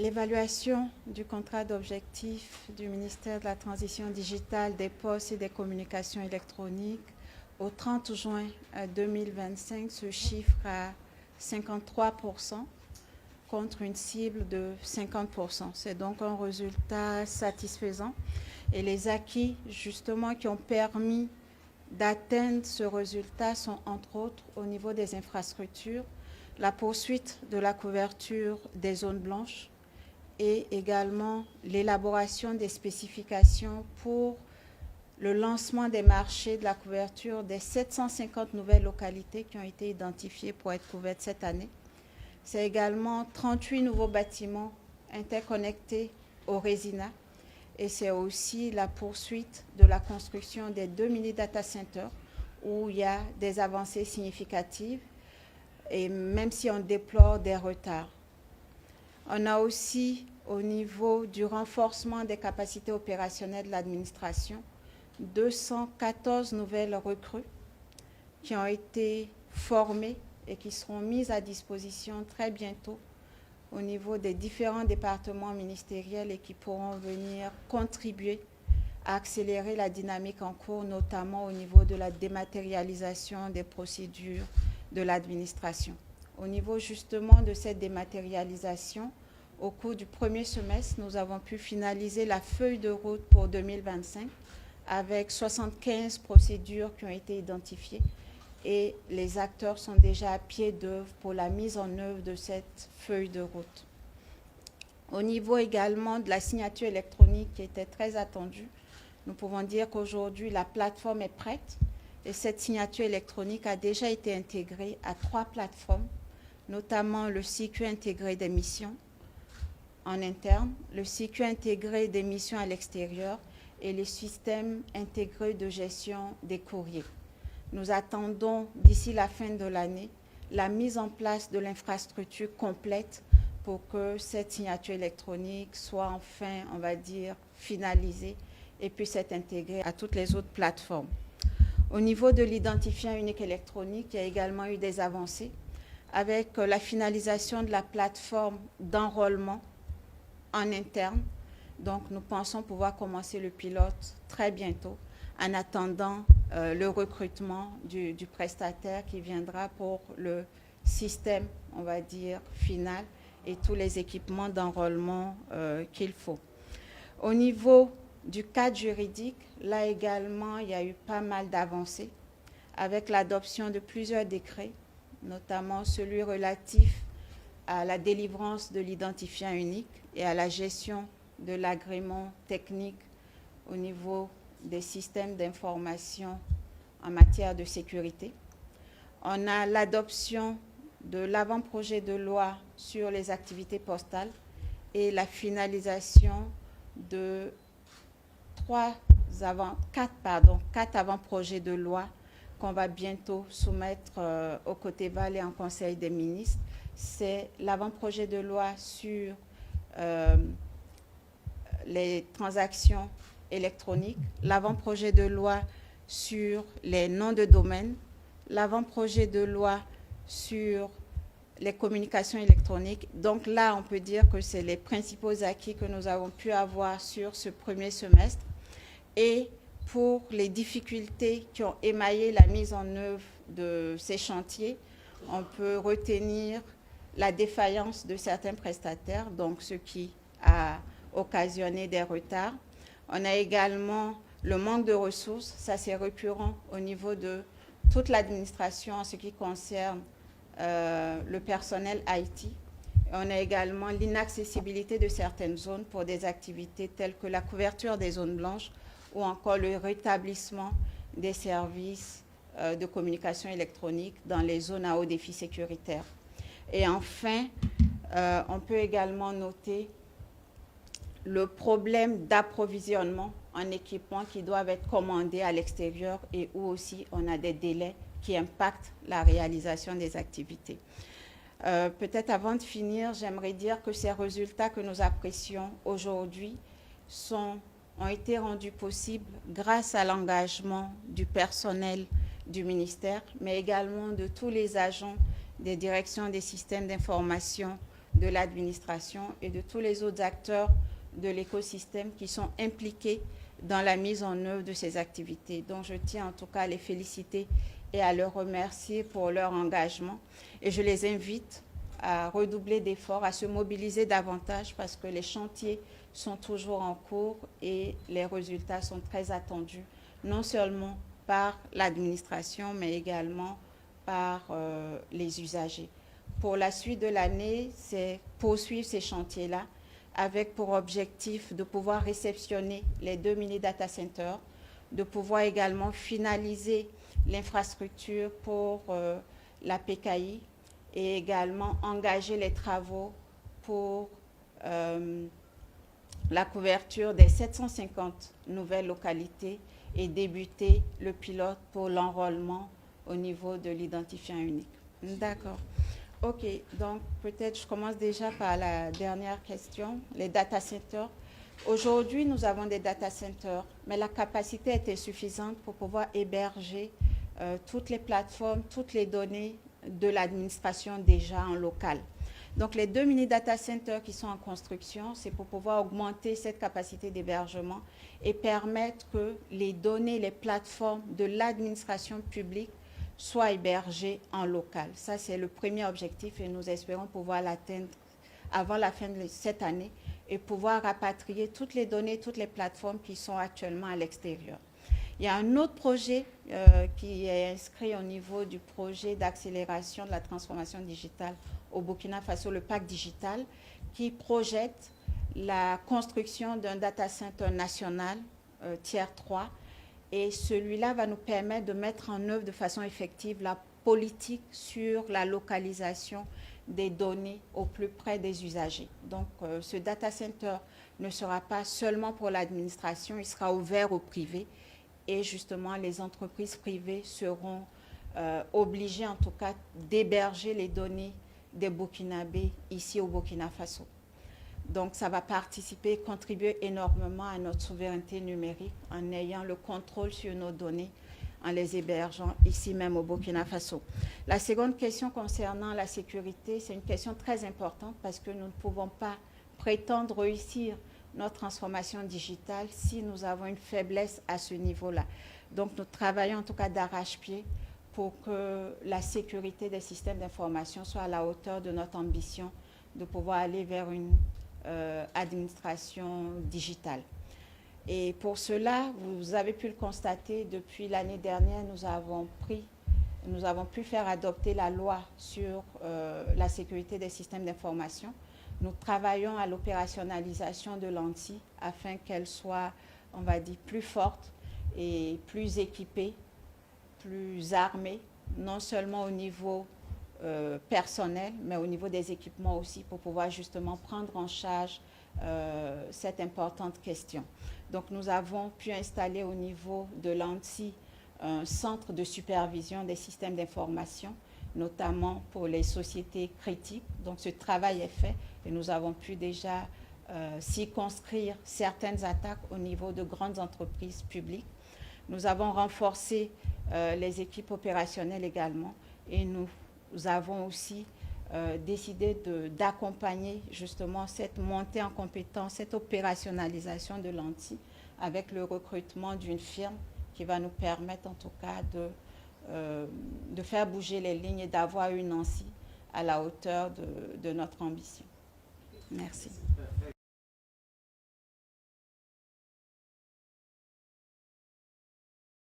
L'évaluation du contrat d'objectif du ministère de la Transition digitale, des Postes et des Communications électroniques au 30 juin 2025 se chiffre à 53% contre une cible de 50%. C'est donc un résultat satisfaisant. Et les acquis, justement, qui ont permis d'atteindre ce résultat sont, entre autres, au niveau des infrastructures, la poursuite de la couverture des zones blanches et également l'élaboration des spécifications pour le lancement des marchés de la couverture des 750 nouvelles localités qui ont été identifiées pour être couvertes cette année. C'est également 38 nouveaux bâtiments interconnectés au RESINA et c'est aussi la poursuite de la construction des 2 mini-data centers où il y a des avancées significatives et même si on déplore des retards. On a aussi, au niveau du renforcement des capacités opérationnelles de l'administration, 214 nouvelles recrues qui ont été formées et qui seront mises à disposition très bientôt au niveau des différents départements ministériels et qui pourront venir contribuer à accélérer la dynamique en cours, notamment au niveau de la dématérialisation des procédures de l'administration. Au niveau justement de cette dématérialisation, au cours du premier semestre, nous avons pu finaliser la feuille de route pour 2025 avec 75 procédures qui ont été identifiées et les acteurs sont déjà à pied d'œuvre pour la mise en œuvre de cette feuille de route. Au niveau également de la signature électronique qui était très attendue, nous pouvons dire qu'aujourd'hui la plateforme est prête et cette signature électronique a déjà été intégrée à 3 plateformes, notamment le circuit intégré des missions en interne, le circuit intégré des missions à l'extérieur et les systèmes intégrés de gestion des courriers. Nous attendons d'ici la fin de l'année la mise en place de l'infrastructure complète pour que cette signature électronique soit enfin, on va dire, finalisée et puisse être intégrée à toutes les autres plateformes. Au niveau de l'identifiant unique électronique, il y a également eu des avancées avec la finalisation de la plateforme d'enrôlement en interne. Donc, nous pensons pouvoir commencer le pilote très bientôt en attendant le recrutement du prestataire qui viendra pour le système, on va dire, final et tous les équipements d'enrôlement qu'il faut. Au niveau du cadre juridique, là également, il y a eu pas mal d'avancées avec l'adoption de plusieurs décrets, notamment celui relatif à la délivrance de l'identifiant unique et à la gestion de l'agrément technique au niveau des systèmes d'information en matière de sécurité. On a l'adoption de l'avant-projet de loi sur les activités postales et la finalisation de 4 avant-projets de loi qu'on va bientôt soumettre au côté Val et en Conseil des ministres. C'est l'avant-projet de loi sur les transactions électroniques, l'avant-projet de loi sur les noms de domaine, l'avant-projet de loi sur les communications électroniques. Donc là, on peut dire que c'est les principaux acquis que nous avons pu avoir sur ce premier semestre. Et pour les difficultés qui ont émaillé la mise en œuvre de ces chantiers, on peut retenir la défaillance de certains prestataires, donc ce qui a occasionné des retards. On a également le manque de ressources, ça c'est récurrent au niveau de toute l'administration en ce qui concerne le personnel IT. On a également l'inaccessibilité de certaines zones pour des activités telles que la couverture des zones blanches ou encore le rétablissement des services de communication électronique dans les zones à haut défi sécuritaire. Et enfin, on peut également noter le problème d'approvisionnement en équipements qui doivent être commandés à l'extérieur et où aussi on a des délais qui impactent la réalisation des activités. Peut-être avant de finir, j'aimerais dire que ces résultats que nous apprécions aujourd'hui ont été rendus possibles grâce à l'engagement du personnel du ministère, mais également de tous les agents des directions des systèmes d'information de l'administration et de tous les autres acteurs de l'écosystème qui sont impliqués dans la mise en œuvre de ces activités. Donc je tiens en tout cas à les féliciter et à leur remercier pour leur engagement. Et je les invite à redoubler d'efforts, à se mobiliser davantage parce que les chantiers sont toujours en cours et les résultats sont très attendus, non seulement par l'administration, mais également par les usagers. Pour la suite de l'année, c'est poursuivre ces chantiers-là avec pour objectif de pouvoir réceptionner les 2 mini-data centers, de pouvoir également finaliser l'infrastructure pour la PKI et également engager les travaux pour la couverture des 750 nouvelles localités et débuter le pilote pour l'enrôlement au niveau de l'identifiant unique. D'accord. OK, donc peut-être je commence déjà par la dernière question, les data centers. Aujourd'hui, nous avons des data centers, mais la capacité est insuffisante pour pouvoir héberger toutes les plateformes, toutes les données de l'administration déjà en local. Donc les 2 mini-data centers qui sont en construction, c'est pour pouvoir augmenter cette capacité d'hébergement et permettre que les données, les plateformes de l'administration publique soient hébergées en local. Ça, c'est le premier objectif et nous espérons pouvoir l'atteindre avant la fin de cette année et pouvoir rapatrier toutes les données, toutes les plateformes qui sont actuellement à l'extérieur. Il y a un autre projet qui est inscrit au niveau du projet d'accélération de la transformation digitale au Burkina Faso, le Pacte digital, qui projette la construction d'un data center national, tiers 3, et celui-là va nous permettre de mettre en œuvre de façon effective la politique sur la localisation des données au plus près des usagers. Donc, ce data center ne sera pas seulement pour l'administration, il sera ouvert au privé. Et justement, les entreprises privées seront obligées, en tout cas, d'héberger les données des Burkinabés ici au Burkina Faso. Donc, ça va participer, contribuer énormément à notre souveraineté numérique en ayant le contrôle sur nos données, en les hébergeant ici même au Burkina Faso. La seconde question concernant la sécurité, c'est une question très importante parce que nous ne pouvons pas prétendre réussir notre transformation digitale si nous avons une faiblesse à ce niveau-là. Donc, nous travaillons en tout cas d'arrache-pied pour que la sécurité des systèmes d'information soit à la hauteur de notre ambition de pouvoir aller vers une administration digitale. Et pour cela, vous avez pu le constater, depuis l'année dernière, nous avons pu faire adopter la loi sur la sécurité des systèmes d'information. Nous travaillons à l'opérationnalisation de l'ANTI afin qu'elle soit, on va dire, plus forte et plus équipée, plus armée, non seulement au niveau personnel, mais au niveau des équipements aussi, pour pouvoir justement prendre en charge cette importante question. Donc, nous avons pu installer au niveau de l'ANTI un centre de supervision des systèmes d'information, notamment pour les sociétés critiques. Donc, ce travail est fait et nous avons pu déjà circonscrire certaines attaques au niveau de grandes entreprises publiques. Nous avons renforcé les équipes opérationnelles également et nous avons aussi décidé d'accompagner justement cette montée en compétence, cette opérationnalisation de l'ANTI avec le recrutement d'une firme qui va nous permettre en tout cas de faire bouger les lignes et d'avoir une ANSI à la hauteur de notre ambition. Merci.